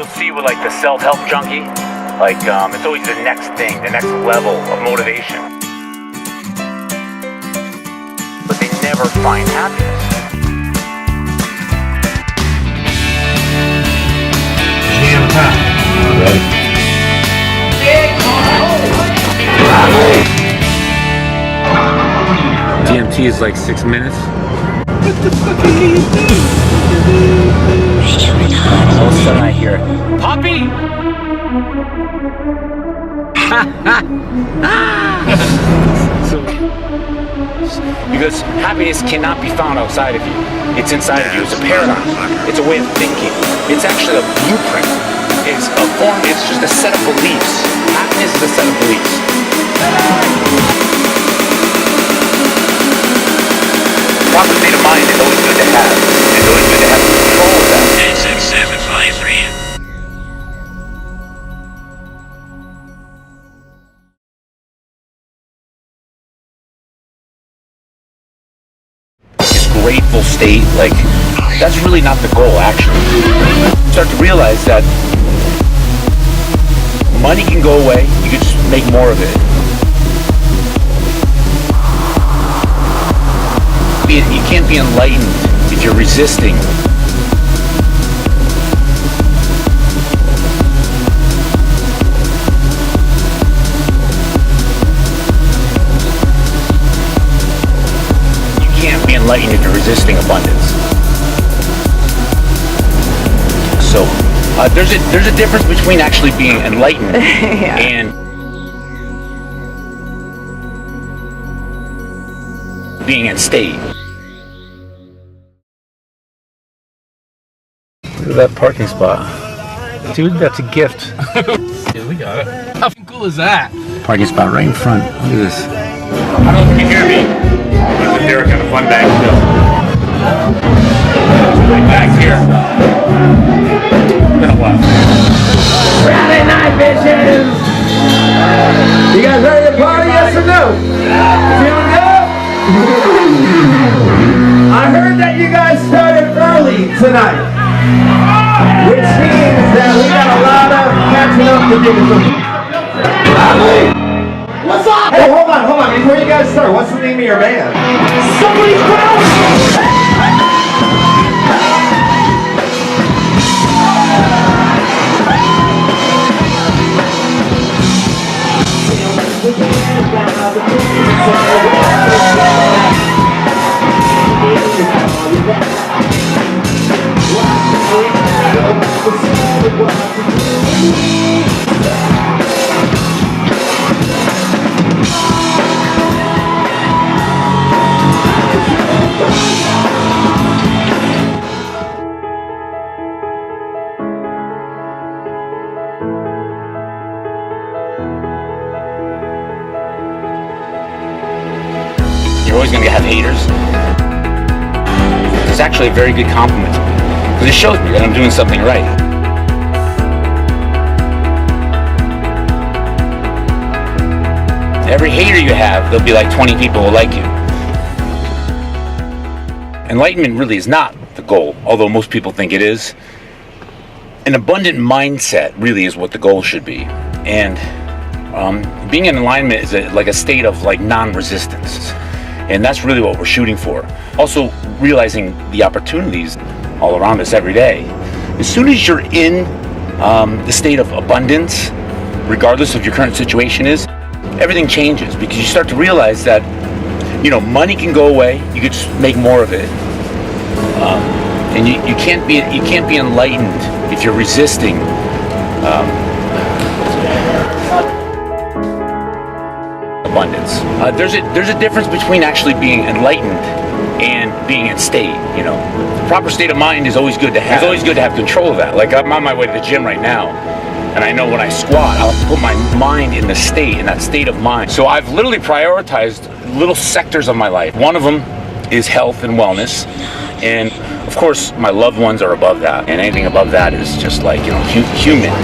you'll see with like the self-help junkie, like it's always the next thing, the next level of motivation. But they never find happiness. Jam time. Ready? DMT is like 6 minutes. What the fuck are you doing? All of a sudden I hear, Poppy! So, because happiness cannot be found outside of you. It's inside of you. It's a paradigm. It's a way of thinking. It's actually a blueprint. It's a form. It's just a set of beliefs. Happiness is a set of beliefs. Proper state of mind is always good to have. It's always good to have control of that. 86753. Grateful state, like that's really not the goal. Actually, start to realize that money can go away, you can just make more of it. You can't be enlightened if you're resisting. Be enlightened if you're resisting abundance. So there's a difference between actually being enlightened yeah. and being in state. Look at that parking spot. Dude, that's a gift. Yeah, we got it. How cool is that? Parking spot right in front. Look at this. I don't know if you can hear me. There's a Derek on the fun bag still. Right back here. It's been a while. Friday night bitches! You guys ready to party, yes or no? Feeling good? I heard that you guys started early tonight, which means that we got a lot of catching up to do. Bradley! What's up? Hey, hold on. Before you guys start, what's the name of your band? Somebody's house! You're always going to have haters. It's actually a very good compliment because it shows me that I'm doing something right. Every hater you have, there'll be like 20 people who like you. Enlightenment really is not the goal, although most people think it is. An abundant mindset really is what the goal should be. And being in alignment is like a state of like non-resistance. And that's really what we're shooting for. Also realizing the opportunities all around us every day. As soon as you're in the state of abundance, regardless of your current situation is, everything changes because you start to realize that, you know, money can go away, you can just make more of it. And you can't be enlightened if you're resisting abundance. There's a difference between actually being enlightened and being in state. You know, the proper state of mind is always good to have. It's always good to have control of that. Like I'm on my way to the gym right now, and I know when I squat, I'll put my mind in the state, in that state of mind. So I've literally prioritized little sectors of my life. One of them is health and wellness, and of course my loved ones are above that, and anything above that is just like, you know, human.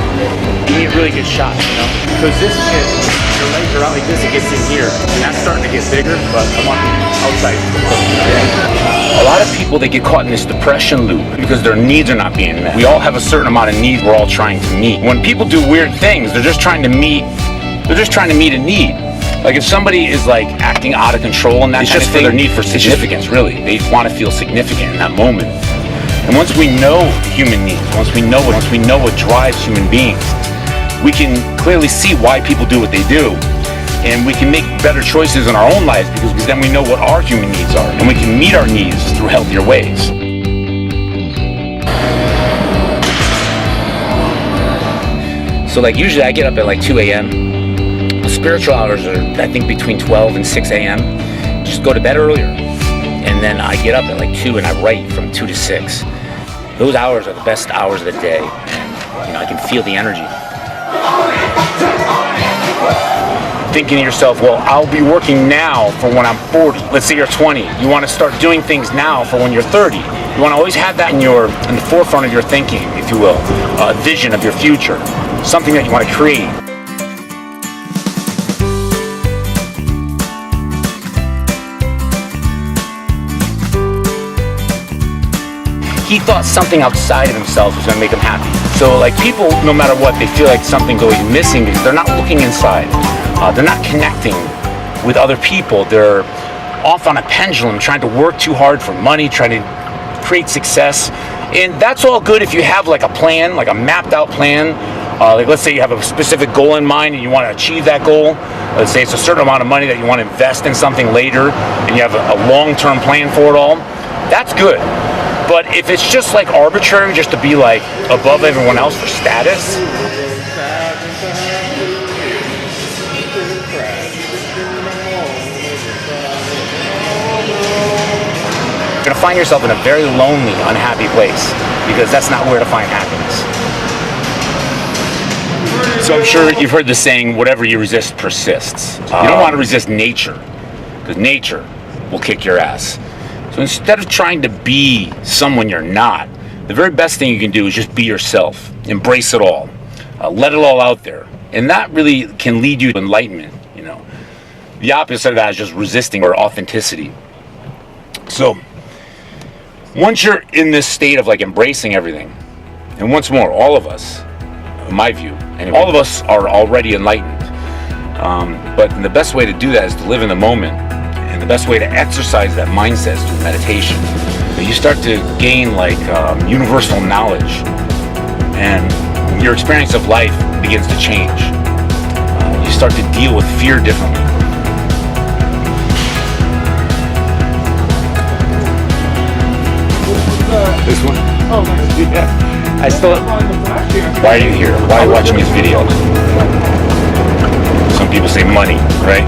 You need really good shots, you know, because this shit, your legs are out like this, it gets in here, and that's starting to get bigger, but I want outside. A lot of people people, they get caught in this depression loop because their needs are not being met. We all have a certain amount of needs we're all trying to meet. When people do weird things, they're just trying to meet a need. Like if somebody is like acting out of control and that it's just for their need for significance, really. They want to feel significant in that moment. And once we know human needs, once we know what drives human beings, we can clearly see why people do what they do. And we can make better choices in our own lives because then we know what our human needs are. And we can meet our needs through healthier ways. So like usually I get up at like 2 a.m. Spiritual hours are I think between 12 and 6 a.m. Just go to bed earlier. And then I get up at like 2 and I write from 2 to 6. Those hours are the best hours of the day. And, I can feel the energy. Thinking to yourself, well, I'll be working now for when I'm 40. Let's say you're 20. You want to start doing things now for when you're 30. You want to always have that in the forefront of your thinking, if you will, a vision of your future, something that you want to create. He thought something outside of himself was going to make him happy. So like people, no matter what, they feel like something's always missing because they're not looking inside. They're not connecting with other people. They're off on a pendulum, trying to work too hard for money, trying to create success. And that's all good if you have like a plan, like a mapped out plan. Like let's say you have a specific goal in mind and you want to achieve that goal. Let's say it's a certain amount of money that you want to invest in something later and you have a long-term plan for it all. That's good. But if it's just like arbitrary, just to be like above everyone else for status, you're going to find yourself in a very lonely, unhappy place because that's not where to find happiness. So I'm sure you've heard the saying, whatever you resist persists. You don't want to resist nature because nature will kick your ass. So instead of trying to be someone you're not, the very best thing you can do is just be yourself. Embrace it all. Let it all out there. And that really can lead you to enlightenment, The opposite of that is just resisting or authenticity. So once you're in this state of like embracing everything, and once more, all of us, in my view, and all of us are already enlightened. But the best way to do that is to live in the moment. And the best way to exercise that mindset is through meditation. You start to gain like universal knowledge, and your experience of life begins to change. You start to deal with fear differently. This one? Oh, nice. Yeah. I still. Why are you here? Why are you watching this video? Some people say money, right?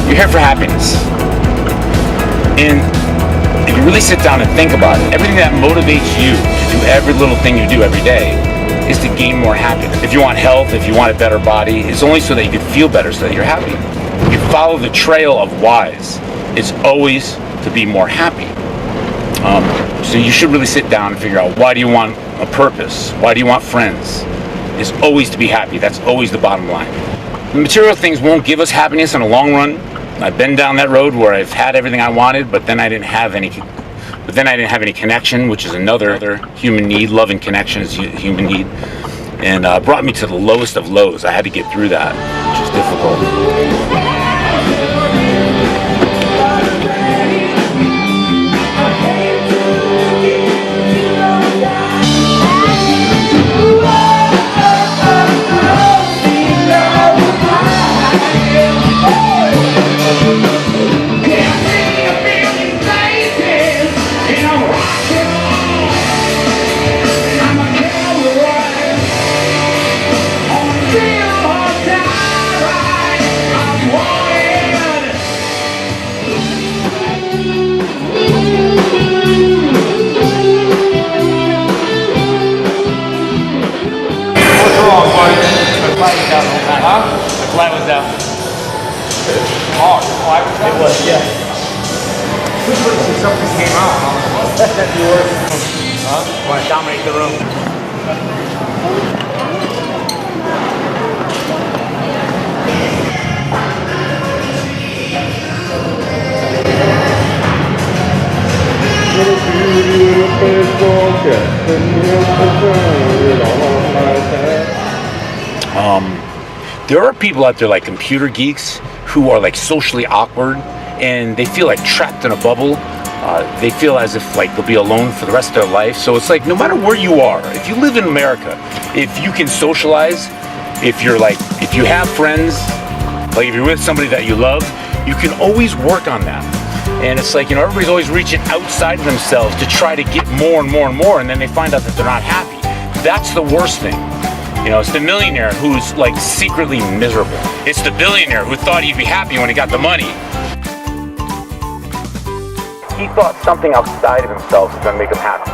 You're here for happiness. And if you really sit down and think about it, everything that motivates you to do every little thing you do every day is to gain more happiness. If you want health, if you want a better body, it's only so that you can feel better, so that you're happy. You follow the trail of whys. It's always to be more happy. So you should really sit down and figure out, why do you want a purpose? Why do you want friends? It's always to be happy. That's always the bottom line. The material things won't give us happiness in the long run. I've been down that road where I've had everything I wanted, but then I didn't have any connection, which is another human need. Love and connection is a human need, and brought me to the lowest of lows. I had to get through that, which is difficult. The flight was down. Oh, the fly was down? It was, yeah. This was when something came out, huh? That'd be worse. Want to dominate the room. There are people out there like computer geeks who are like socially awkward and they feel like trapped in a bubble. They feel as if like they'll be alone for the rest of their life. So it's like no matter where you are, if you live in America, if you can socialize, if you have friends, like if you're with somebody that you love, you can always work on that. And it's like, everybody's always reaching outside of themselves to try to get more and more and more, and then they find out that they're not happy. That's the worst thing. It's the millionaire who's like secretly miserable. It's the billionaire who thought he'd be happy when he got the money. He thought something outside of himself was going to make him happy.